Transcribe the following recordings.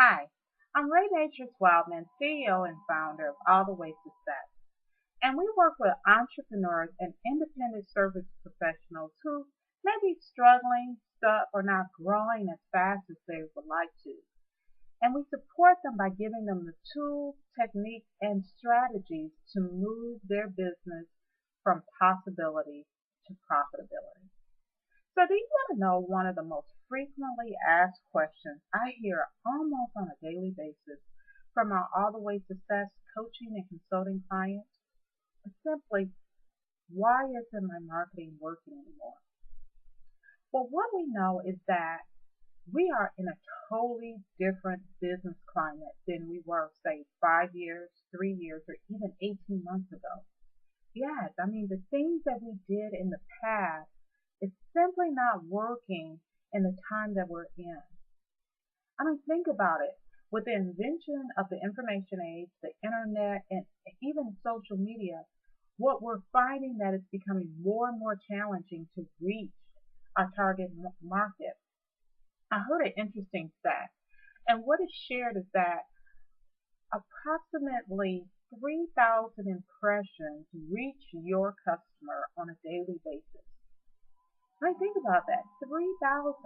Hi, I'm Ray Matrix Wildman, CEO and founder of All the Way Success. And we work with entrepreneurs and independent service professionals who may be struggling, stuck, or not growing as fast as they would like to. And we support them by giving them the tools, techniques, and strategies to move their business from possibility to profitability. So do you want to know one of the most frequently asked questions I hear almost on a daily basis from our All the Way Success coaching and consulting clients? It's simply, why isn't my marketing working anymore? Well, what we know is that we are in a totally different business climate than we were, say, 5 years, 3 years, or even 18 months ago. Yes, I mean, the things that we did in the past is simply not working in the time that we're in. I mean, think about it. With the invention of the information age, the internet, and even social media, what we're finding that it's becoming more and more challenging to reach our target market. I heard an interesting stat, and what is shared is that approximately 3,000 impressions reach your customer on a daily basis. I mean, think about that. 3,000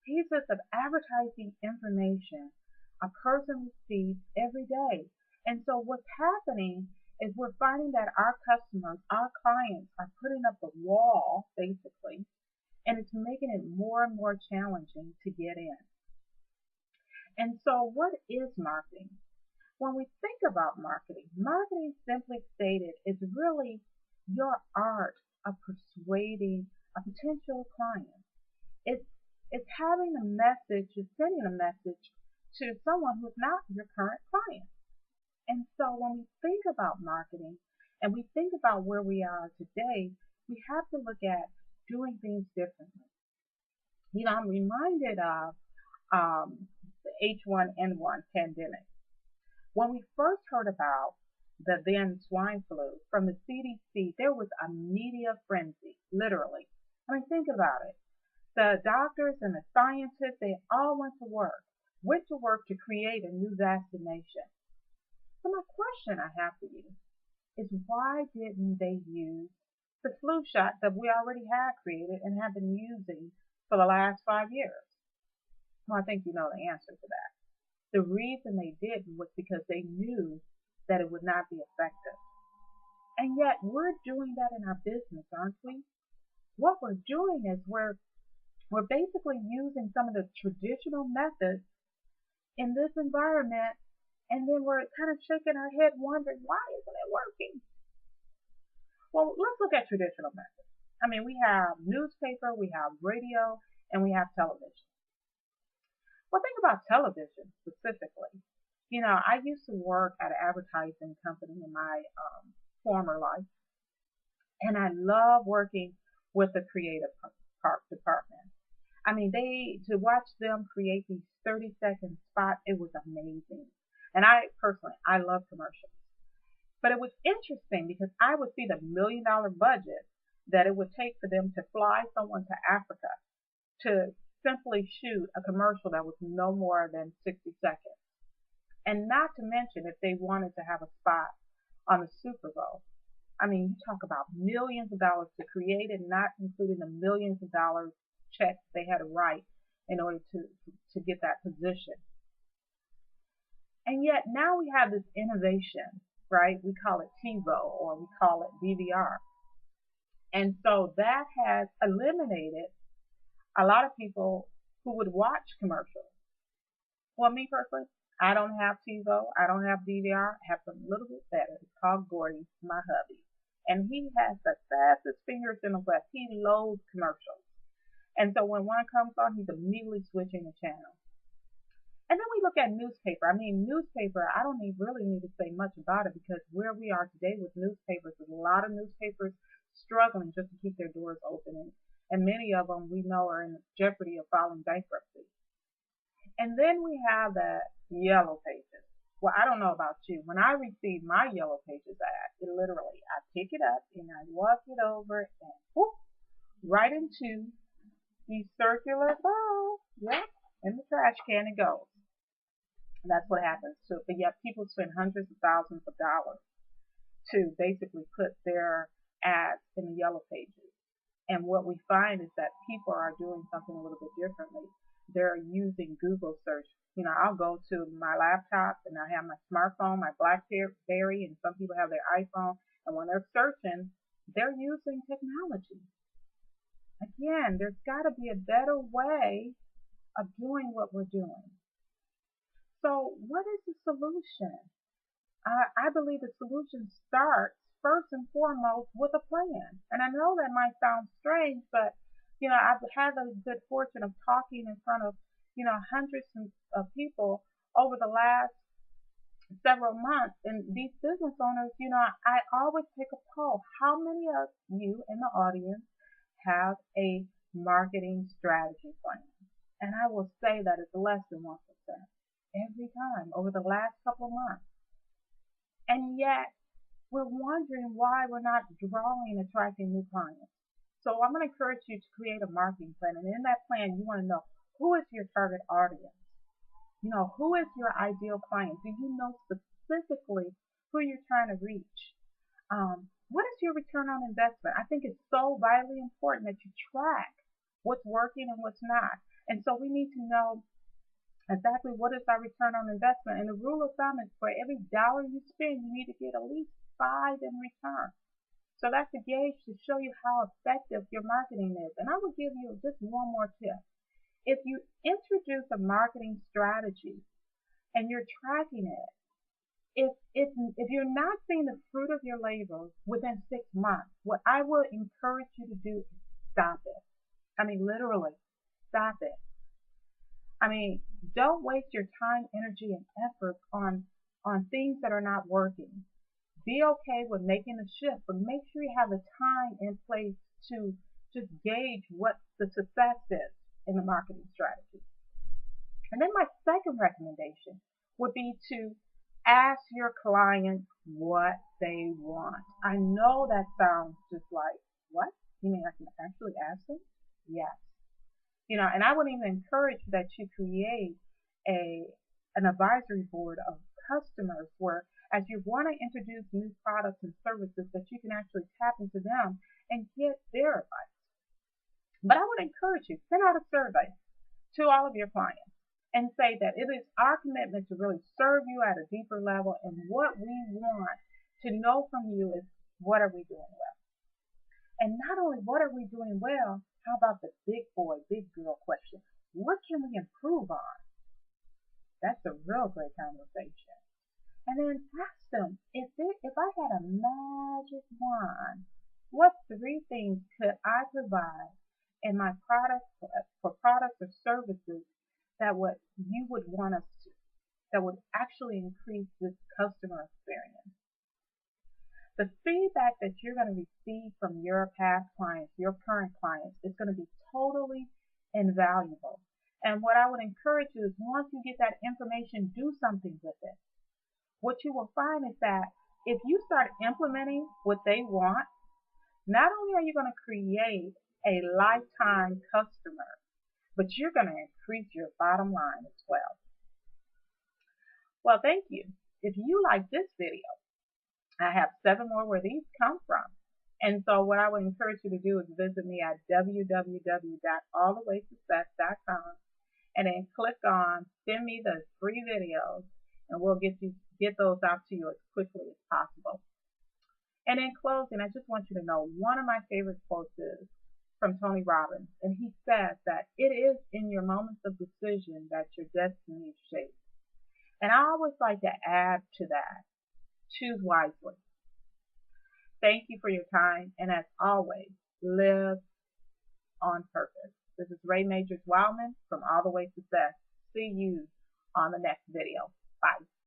pieces of advertising information a person receives every day. And so what's happening is we're finding that our customers, our clients are putting up the wall, basically, and it's making it more and more challenging to get in. And so what is marketing? When we think about marketing, marketing simply stated is really your art of persuading a potential client. It's it's having a message, it's sending a message to someone who's not your current client. And so when we think about marketing and we think about where we are today, we have to look at doing things differently. I'm reminded of the H1N1 pandemic. When we first heard about the then swine flu from the CDC, there was a media frenzy, literally. I mean, think about it. The doctors and the scientists, they all went to work to create a new vaccination. So my question I have for you is, why didn't they use the flu shot that we already had created and have been using for the last 5 years? Well, I think you know the answer to that. The reason they didn't was because they knew that it would not be effective. And yet we're doing that in our business, aren't we? What we're doing is we're basically using some of the traditional methods in this environment, and then we're kind of shaking our head wondering, why isn't it working? Well, let's look at traditional methods. I mean, we have newspaper, we have radio, and we have television. Well, think about television specifically. I used to work at an advertising company in my former life, and I love working with the creative part department. I mean, to watch them create these 30-second spots, it was amazing. And I love commercials. But it was interesting because I would see the $1 million budget that it would take for them to fly someone to Africa to simply shoot a commercial that was no more than 60 seconds. And not to mention if they wanted to have a spot on the Super Bowl. I mean, you talk about millions of dollars to create it, not including the millions of dollars checks they had to write in order to get that position. And yet now we have this innovation, right? We call it TiVo or we call it DVR. And so that has eliminated a lot of people who would watch commercials. Well, me personally, I don't have TiVo. I don't have DVR. I have something a little bit better. It's called Gordy, my hubby. And he has the fastest fingers in the West. He loads commercials. And so when one comes on, he's immediately switching the channel. And then we look at newspaper. I mean, newspaper, I don't really need to say much about it because where we are today with newspapers, there's a lot of newspapers struggling just to keep their doors open. And many of them we know are in jeopardy of filing bankruptcy. And then we have the yellow pages. Well, I don't know about you. When I receive my yellow pages ad, literally, I pick it up and I walk it over and whoop, right into the circular ball. Yep, in the trash can it goes. And that's what happens too. But yet people spend hundreds of thousands of dollars to basically put their ads in the yellow pages. And what we find is that people are doing something a little bit differently. They're using Google search. I'll go to my laptop and I have my smartphone, my BlackBerry, and some people have their iPhone. And when they're searching, they're using technology. Again, there's got to be a better way of doing what we're doing. So what is the solution? I believe the solution starts first and foremost with a plan. And I know that might sound strange, but I've had the good fortune of talking in front of hundreds of people over the last several months. And these business owners, I always take a poll. How many of you in the audience have a marketing strategy plan? And I will say that it's less than 1% every time over the last couple of months. And yet we're wondering why we're not attracting new clients. So I'm going to encourage you to create a marketing plan. And in that plan, you want to know, who is your target audience? Who is your ideal client? Do you know specifically who you're trying to reach? What is your return on investment? I think it's so vitally important that you track what's working and what's not. And so we need to know exactly what is our return on investment. And the rule of thumb is for every dollar you spend, you need to get at least 5 in return. So that's a gauge to show you how effective your marketing is. And I will give you just one more tip. If you introduce a marketing strategy and you're tracking it, if you're not seeing the fruit of your labor within 6 months, what I would encourage you to do is stop it. I mean, literally, stop it. I mean, don't waste your time, energy, and effort on things that are not working. Be okay with making a shift, but make sure you have the time in place to just gauge what the success is in the marketing strategy. And then my second recommendation would be to ask your clients what they want. I know that sounds just like, what? You mean I can actually ask them? Yes. And I would even encourage that you create an advisory board of customers where, as you want to introduce new products and services, that you can actually tap into them and get their advice. But I would encourage you, send out a survey to all of your clients and say that it is our commitment to really serve you at a deeper level, and what we want to know from you is, what are we doing well? And not only what are we doing well, how about the big boy, big girl question? What can we improve on? That's a real great conversation. And then ask them, if I had a magic wand, what 3 things could I provide in my products, for products or services that you would want us to, that would actually increase this customer experience? The feedback that you're going to receive from your past clients, your current clients, is going to be totally invaluable. And what I would encourage you is, once you get that information, do something with it. What you will find is that if you start implementing what they want, not only are you going to create a lifetime customer, but you're going to increase your bottom line as well. Well, thank you. If you like this video, I have 7 more where these come from. And so what I would encourage you to do is visit me at www.allthewaysuccess.com and then click on send me the free videos, and we'll get those out to you as quickly as possible. And in closing, I just want you to know, one of my favorite quotes is from Tony Robbins, and he says that it is in your moments of decision that your destiny is shaped. And I always like to add to that, choose wisely. Thank you for your time, and as always, live on purpose. This is Ray Majors Wildman from All the Way Success. See you on the next video. Bye.